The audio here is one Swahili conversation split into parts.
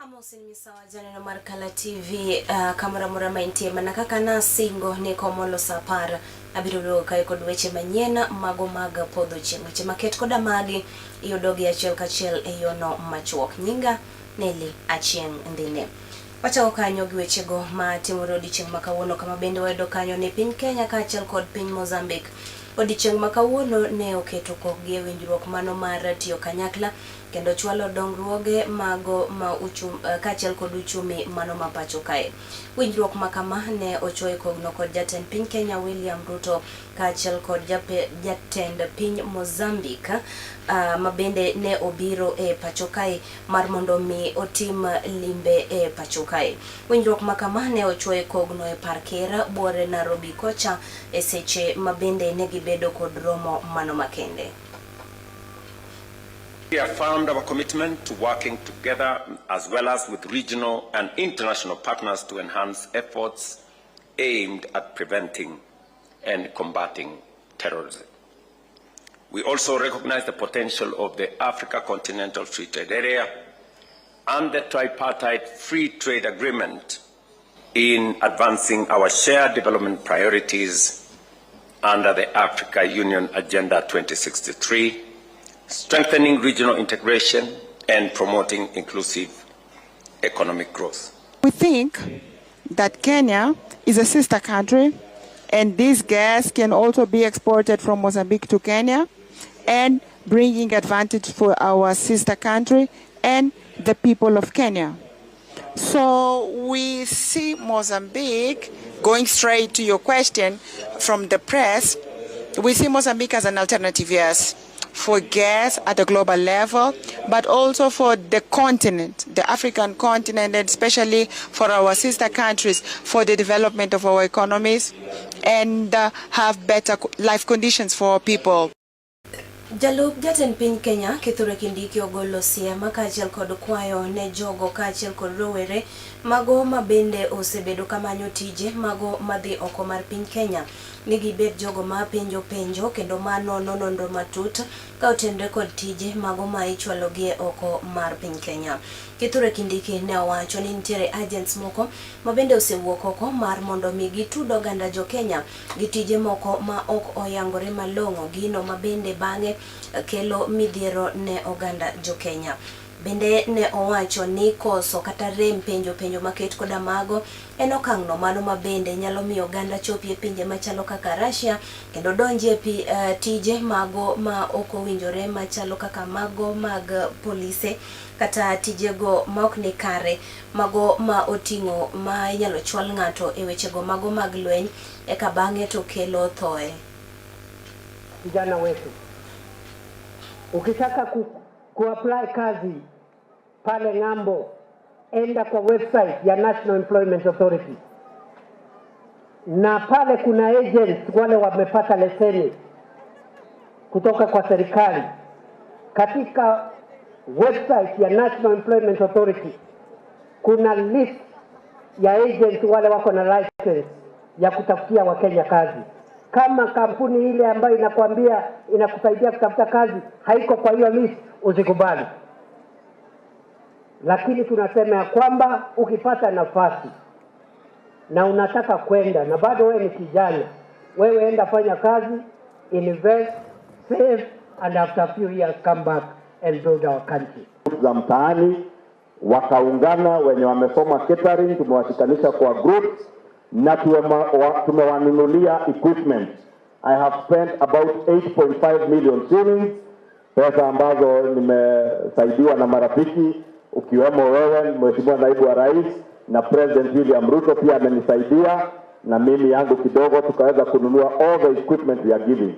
Amosin misawa janeno mar Kala TV kamera mora maintie mana kaka na singo ne komolo sapara abiro do kai kod weche manyena mago mag podho chieng' weche maket koda magi yudogi achiel kachiel e yono machuok nyinga Nelly Achieng' Ndine. Wacha kanyo gi weche go ma timore odiochieng' makawuono kama bende wayudo kanyo ne piny Kenya ka achiel kod piny Mozambique. Odiochieng' makawuono ne oketo kokgi e winjruok mano mar tiyo kanyakla kendo chwalo dongruoge mago ma kaachiel kod uchumi mano ma pacho kae. Winjruok makama ne ochoe kogno kod jatend piny Kenya William Ruto kaachiel kod jatend piny Mozambique mabende ne obiro e pacho kae mar mondo mi otim limbe e pacho kae. Winjruok makama ne ochoe kogno e parkera buore Nairobi kocha e seche mabende ne gibedo kod romo mano makende. We affirmed our commitment to working together as well as with regional and international partners to enhance efforts aimed at preventing and combating terrorism. We also recognize the potential of the Africa Continental Free Trade Area and the tripartite free trade agreement in advancing our shared development priorities under the Africa Union Agenda 2063, strengthening regional integration and promoting inclusive economic growth. We think that Kenya is a sister country, and this gas can also be exported from Mozambique to Kenya and bringing advantage for our sister country and the people of Kenya. So we see Mozambique, going straight to your question from the press, we see Mozambique as an alternative, yes, for gas at a global level, but also for the continent, the African continent, and especially for our sister countries, for the development of our economies and have better life conditions for our people. Jalup jatend piny Kenya Kithure Kindiki ogolo siema kaachiel kod kwayo ne jogo kaachiel kod rowere mago mabende osebedo kamanyo tije mago madhi oko mar piny Kenya ni gibed jogo ma penjo kendo manono nonro matut ka otenre kod tije mago ma ichwalogie oko mar piny Kenya. Kithure Kindiki ne owacho ni nitiere agents moko mabende osewuok oko mar mondo mi gitudo oganda jo Kenya gi tije moko ma ok oyangore malong'o gino mabende bang'e kelo midhiero ne oganda jo Kenya. Bende ne owacho ni koso kata rem penjo maket koda mago en okang'no mano mabende nyalo miyo oganda chopi e pinje machalo kaka Russia kendo donje tije mago ma ok owinjore machalo kaka mago mag polise kata tijego ma ok ni kare mago ma oting'o ma inyalo chwal ng'ato e wechego mago mag lweny eka bang'e to kelo thoe. Vijana wetu, ukitaka kuapply kazi pale ng'ambo, enda kwa website ya National Employment Authority, na pale kuna agents wale wamepata leseni kutoka kwa serikali. Katika website ya National Employment Authority kuna list ya agents wale wako na license ya kutafutia Wakenya kazi. Kama kampuni ile ambayo inakwambia inakusaidia kutafuta kazi haiko kwa hiyo list, usikubali. Lakini tunasema ya kwamba ukipata nafasi na unataka kwenda na bado wewe ni kijana, wewe enda fanya kazi, invest, save, and after a few years come back and build our country. Za mtaani wakaungana, wenye wamesoma catering tumewashikanisha kwa groups na tumewanunulia equipment. I have spent about 8.5 million shillings, pesa ambazo nimesaidiwa na marafiki ukiwemo wewe Mheshimiwa Naibu wa Rais na President William Ruto pia amenisaidia, na mimi yangu kidogo tukaweza kununua all the equipment we are giving.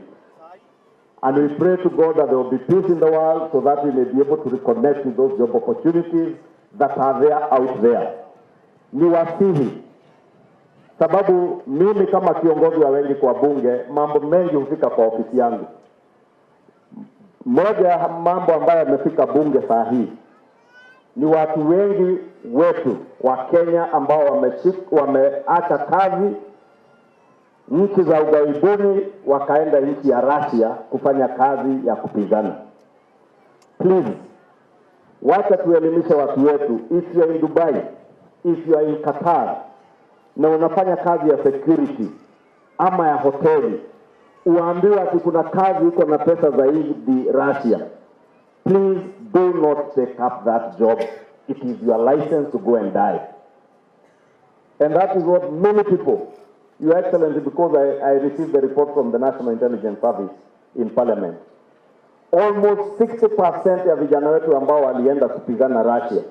And we pray to God that there will be peace in the world so that we may be able to reconnect with those job opportunities that are there out there. Ni wasihi, sababu mimi kama kiongozi wa wengi kwa bunge, mambo mengi hufika kwa ofisi yangu. Moja ya mambo ambayo yamefika bunge saa hii ni watu wengi wetu wa Kenya ambao wameacha kazi nchi za ughaibuni wakaenda nchi ya Russia kufanya kazi ya kupigana. Please, Wacha tuelimishe watu wetu. If you are in Dubai, if you are in Qatar, na unafanya kazi ya security ama ya hoteli, uambiwa ati kuna kazi iko na pesa zaidi Russia, please do not take up that job. It is your license to go and die. And that is what many people, Your Excellency, because I received the report from the National Intelligence Service in Parliament, almost 60% ya vijana wetu ambao walienda kupigana Russia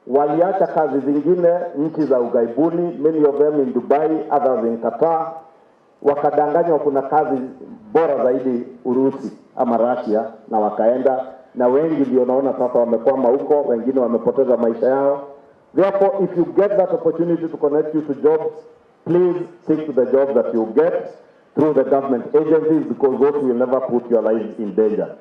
waliacha kazi zingine nchi za ugaibuni, many of them in Dubai, others in Qatar, wakadanganywa kuna kazi bora zaidi Urusi ama Russia, na wakaenda, na wengi ndio naona sasa wamekwama huko, wengine wamepoteza maisha yao. Therefore, if you get that opportunity to connect you to jobs, please stick to the jobs that you get through the government agencies, because those will never put your life in danger.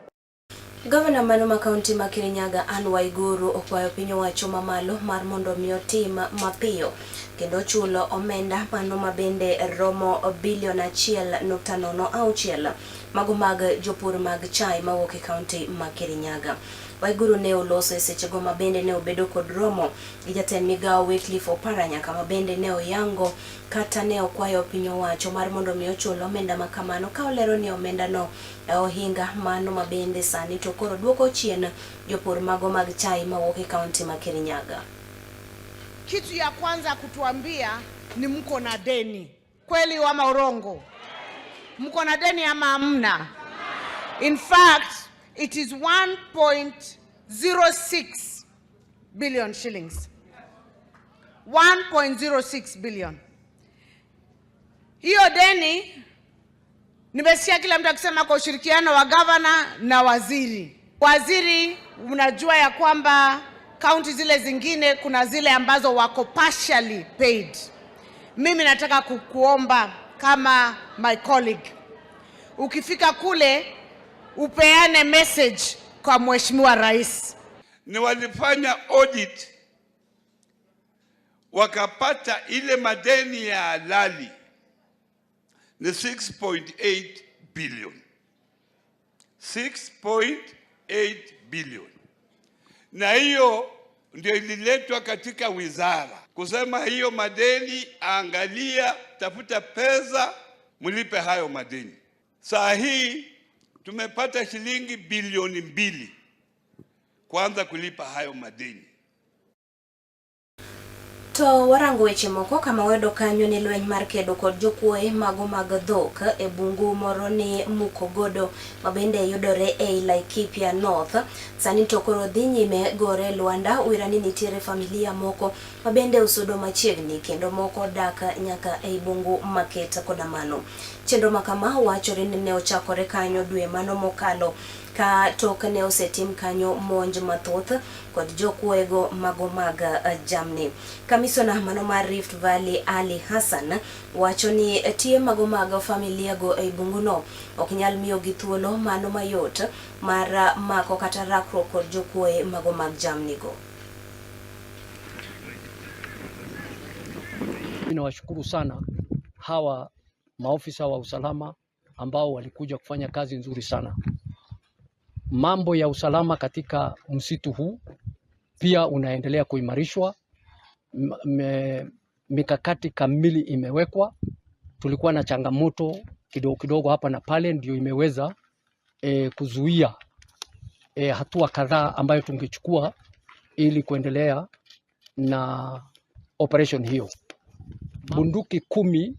Governor Manuma County ma Kirinyaga Anne Waiguru okwayo piny owacho mamalo mar mondo miyo tim mapiyo kendo chulo omenda Manuma bende romo bilion 1.06 mago mag jopur mag chai mawuok e kaunti ma Kirinyaga. Waiguru ne oloso e sechego ma bende ne obedo kod romo gi jatend migawo Wycliffe Oparanya kama bende ne oyango kata ne okwayo piny owacho mar mondo miyo chulo omenda makamano, ka olero ni omenda no ohinga mano ma bende sani to koro duoko chien jopur mago mag chai mawuok e kaunti ma Kirinyaga. Kitu ya kwanza kutuambia ni mko na deni. Kweli ama urongo? Mko na deni ama hamna? In fact, it is 1.06 billion shillings. 1.06 billion. Hiyo deni nimesikia kila mtu akisema kwa ushirikiano wa governor na waziri. Waziri, unajua ya kwamba kaunti zile zingine kuna zile ambazo wako partially paid. Mimi nataka kukuomba kama my colleague, ukifika kule upeane message kwa Mheshimiwa Rais. Ni walifanya audit wakapata ile madeni ya halali ni 6.8 billion. 6.8 billion. Na hiyo ndio ililetwa katika wizara kusema hiyo madeni, angalia, tafuta pesa mlipe hayo madeni. Saa hii tumepata shilingi bilioni 2 kuanza kulipa hayo madeni. To warango weche moko kama wedo kanyo ni lweny mar kedo kod jokuoye mago mag dhok e bungu moro ni Mukogodo mabende yudore e Laikipia North. Sani to koro dhi nyime gore Luanda, wirani nitiere familia moko mabende usudo machiegni kendo moko dak nyaka e bungu Maketa koda mano. Chenro makama wachore ni ne ochakore kanyo dwe mano mokalo ka tok ne osetim kanyo monj mathoth kod jokuoyego mago mag jamni. Kamisona mano mar Rift Valley Ali Hassan wacho ni tie mago mag familia go e bunguno ok nyal miyo gi thuolo mano mayot mar mako kata rakro kod jokuoye mago mag jamni go. Ninawashukuru sana hawa maofisa wa usalama ambao walikuja kufanya kazi nzuri sana. Mambo ya usalama katika msitu huu pia unaendelea kuimarishwa. Mikakati kamili imewekwa. Tulikuwa na changamoto kidogo kidogo hapa na pale, ndio imeweza kuzuia hatua kadhaa ambayo tungechukua ili kuendelea na operation hiyo. Bunduki 10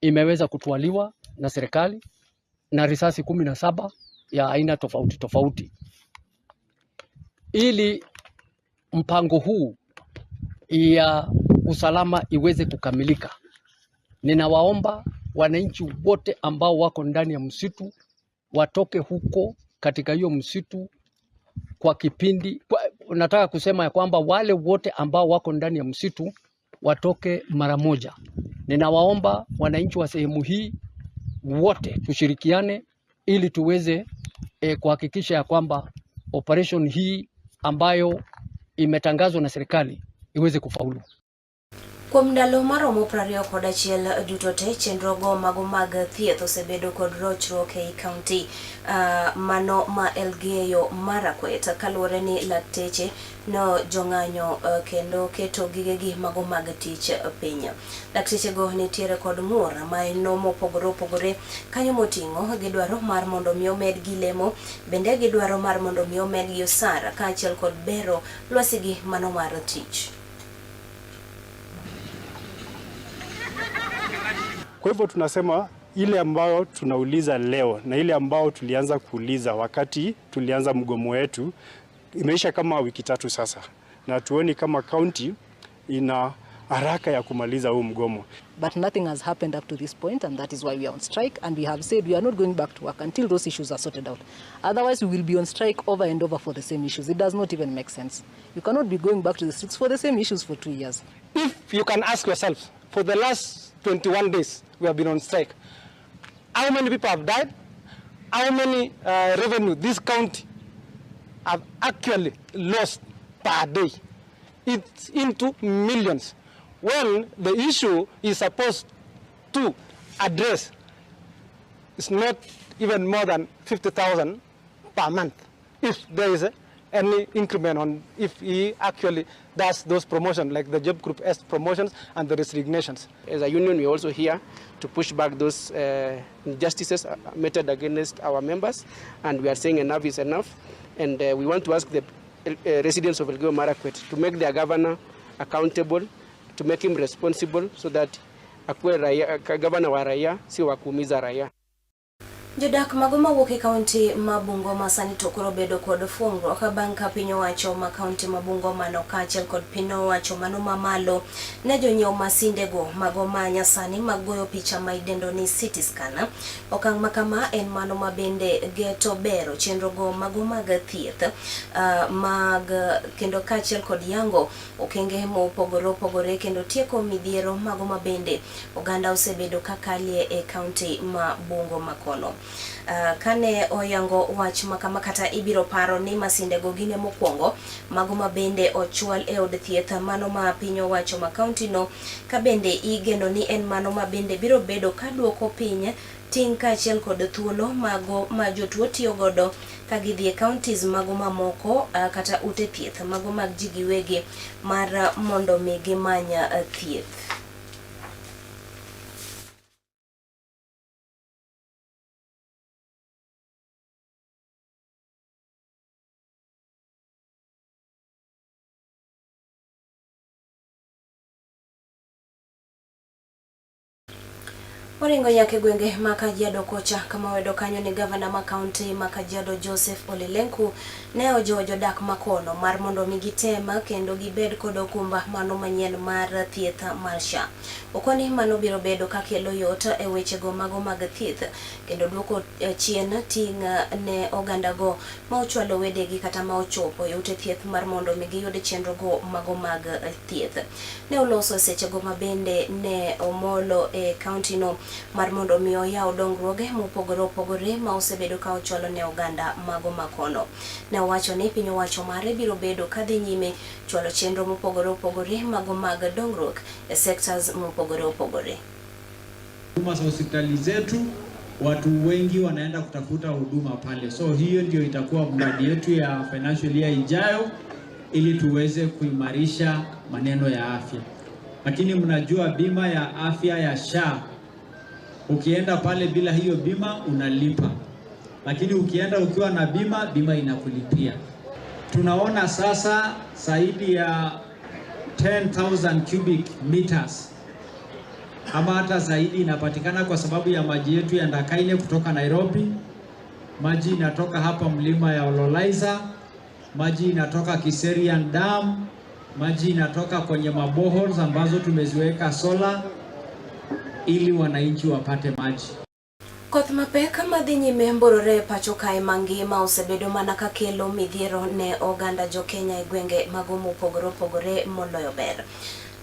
imeweza kutwaliwa na serikali na risasi 17 ya aina tofauti tofauti. Ili mpango huu ya usalama iweze kukamilika, ninawaomba wananchi wote ambao wako ndani ya msitu watoke huko katika hiyo msitu kwa kipindi. Nataka kusema ya kwamba wale wote ambao wako ndani ya msitu watoke mara moja. Ninawaomba wananchi wa sehemu hii wote tushirikiane ili tuweze kuhakikisha ya kwamba operation hii ambayo imetangazwa na serikali iweze kufaulu. Kuom ndalo maromo 21 duto te chenrogo mago mag thieth osebedo kod rochruok ei kaunti mano ma Elgeyo Marakwet kaluwore ni lakteche no jong'anyo kendo keto gigegi mago mag tich piny. Lakteche go nitiere kod ng'ur ma eno mopogore opogore kanyo moting'o gidwaro mar mondo mi omed gi lemo, bende gidwaro mar mondo mi omed gi osara kaachiel kod bero lwasigi mano mar tich. Kwa hivyo tunasema ile ambayo tunauliza leo na ile ambayo tulianza kuuliza wakati tulianza mgomo wetu imeisha kama wiki 3 sasa, na tuoni kama county ina haraka ya kumaliza huu mgomo. But nothing has happened up to this point, and that is why we are on strike, and we have said we are not going back to work until those issues are sorted out. Otherwise we will be on strike over and over for the same issues. It does not even make sense. You cannot be going back to the streets for the same issues for 2 years. If you can ask yourself, for the last 21 days we have been on strike, how many people have died? How many revenue this county have actually lost per day? It's into millions. When the issue is supposed to address, it's not even more than 50,000 per month. If there is any increment on, if he actually does those promotions, like the Job Group S promotions and the resignations. As a union, we are also here to push back those injustices meted against our members, and we are saying enough is enough. And we want to ask the residents of Elgeyo Marakwet to make their governor accountable, to make him responsible, so that akuwe raia, governor wa raia, si wa kuumiza raia. Jodak mago mawuok e kaunti ma Bungoma sani to koro bedo kod fungruok bang' ka piny owacho ma kaunti ma Bungoma no kaachiel kod piny owacho mano mamalo ne jonyiewo masinde go mago ma nyasani mag goyo picha ma idendo ni CT scanner. Okang' ma kama en mano ma bende geto bero chenro go mago mag thieth mag kendo kaachiel kod yango okenge mopogore opogore kendo tieko midhiero mago ma bende oganda osebedo kakalie e kaunti ma Bungoma kono. Kane oyango wach makama kata ibiro paro ni masinde go gine mokwongo mago ma bende ochwal e od thieth mano ma piny owacho ma kaunti no, ka bende igeno ni en mano ma bende biro bedo ka duoko piny ting' kaachiel kod thuolo mago ma jotuo tiyo godo ka gidhi e counties mago mamoko kata ute thieth mago mag ji giwegi mar mondo mi gimanya thieth. Oringo nyake gwenge ma Kajiado kocha kama wedo kanyo ni gavana ma kaunti ma Kajiado Joseph Ole Lenku ne ojiwo jodak makono mar mondo mi gitema kendo gibed kod okumba mano manyien mar thieth mar SHA. Okoni mano biro bedo kakelo yot e weche go mago mag thieth kendo duoko chien ting' ne oganda go ma ochwalo wedegi kata ma ochopo e ute thieth mar mondo mi giyud chenro go mago mag thieth. Ne oloso seche go mabende ne omolo e kaunti no mar mondo mi oyaw dongruoge mopogore opogore ma osebedo ka ochwalo ne oganda mago makono. Ne owacho ni piny owacho mare biro bedo kadhi nyime chwalo chenro mopogore opogore mago mag dongruok e sectors mopogore opogore. Huduma za hospitali zetu watu wengi wanaenda kutafuta huduma pale, so hiyo ndio itakuwa mradi yetu ya financial year ijayo ili tuweze kuimarisha maneno ya afya. Lakini mnajua bima ya afya ya SHA, ukienda pale bila hiyo bima unalipa, lakini ukienda ukiwa na bima, bima inakulipia. Tunaona sasa zaidi ya 10,000 cubic meters ama hata zaidi inapatikana kwa sababu ya maji yetu ya Ndakaine kutoka Nairobi. Maji inatoka hapa mlima ya Ololaiza, maji inatoka Kiserian Dam, maji inatoka kwenye maboholes ambazo tumeziweka solar ili wananchi wapate maji. Koth mapek madhi nyime mborore pacho kae mangima osebedo mana ka kelo midhiero ne oganda jo Kenya e gwenge mago mopogore opogore moloyo ber.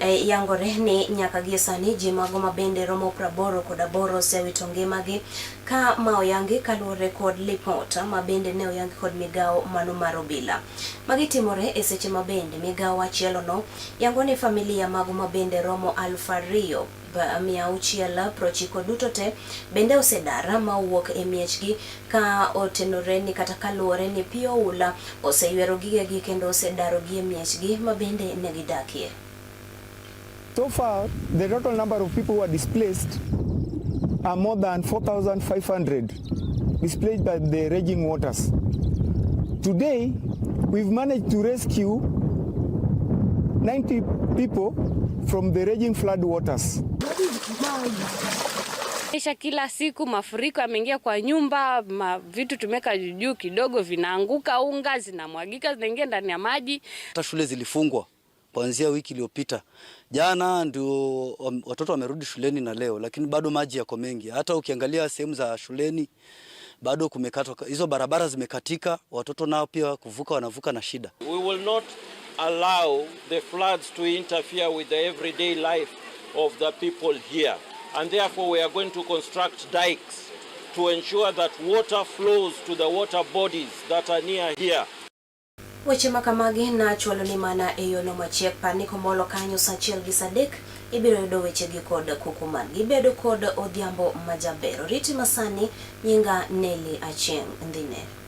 yangore ni nyaka gie sani ji mago mabende romo praboro kod aboro sewito ngimagi ka ma oyangi kaluwore kod lipota mabende ne oyangi kod migawo mano mar obila. Magi timore e seche mabende migawo achielono yango ni familia mago mabende romo 2,690 duto te bende osedara ma wuok e miechgi ka otenore ni kata kaluwore ni pi oula oseywero gigegi kendo osedaro gi e miechgi mabende ne gidakie. So far, the total number of people who are displaced are more than 4,500 displaced by the raging waters. Today, we've managed to rescue 90 people from the raging flood waters. Kila siku mafuriko yameingia kwa nyumba, vitu tumeka juu kidogo vinaanguka, unga zinamwagika zinaingia ndani ya maji. Hata shule zilifungwa kuanzia wiki iliyopita. Jana ndio watoto wamerudi shuleni na leo, lakini bado maji yako mengi. Hata ukiangalia sehemu za shuleni bado kumekatwa, hizo barabara zimekatika, watoto nao pia kuvuka wanavuka na shida. We will not allow the floods to interfere with the everyday life of the people here, and therefore we are going to construct dikes to ensure that water flows to the water bodies that are near here. Weche makamagi na chwalo ni mana e yono machiek pani komolo kanyo sachiel gi sadek ibiro yudo weche gi kod kukuman gibedo kod odhiambo majabero. Riti masani nyinga Nelly Achieng' Ndhine.